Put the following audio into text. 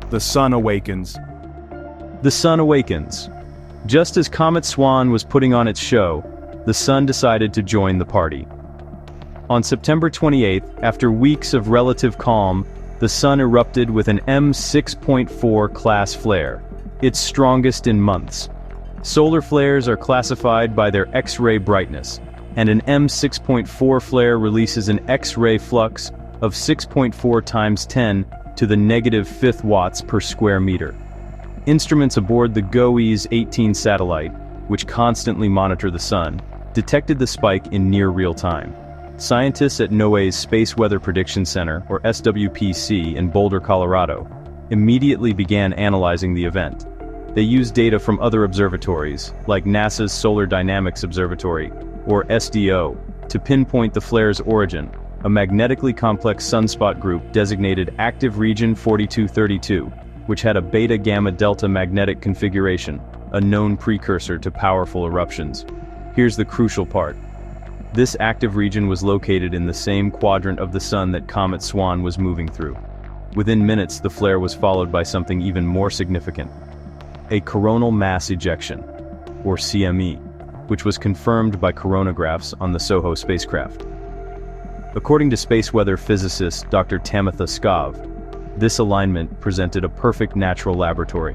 The sun awakens. The sun awakens. Just as Comet Swan was putting on its show, the sun decided to join the party. On September 28, after weeks of relative calm, the sun erupted with an M6.4 class flare, its strongest in months. Solar flares are classified by their X-ray brightness, and an M6.4 flare releases an X-ray flux of 6.4 times 10 to the -5 watts per square meter. Instruments aboard the GOES 18 satellite, which constantly monitor the sun, detected the spike in near real time. Scientists at NOAA's Space Weather Prediction Center, or SWPC, in Boulder, Colorado, immediately began analyzing the event. They used data from other observatories, like NASA's Solar Dynamics Observatory, or SDO, to pinpoint the flare's origin, a magnetically complex sunspot group designated Active Region 4232, which had a beta-gamma-delta magnetic configuration, a known precursor to powerful eruptions. Here's the crucial part. This active region was located in the same quadrant of the sun that Comet Swan was moving through. Within minutes, the flare was followed by something even more significant: a coronal mass ejection, or CME, which was confirmed by coronagraphs on the SOHO spacecraft. According to space weather physicist Dr. Tamitha Skov, this alignment presented a perfect natural laboratory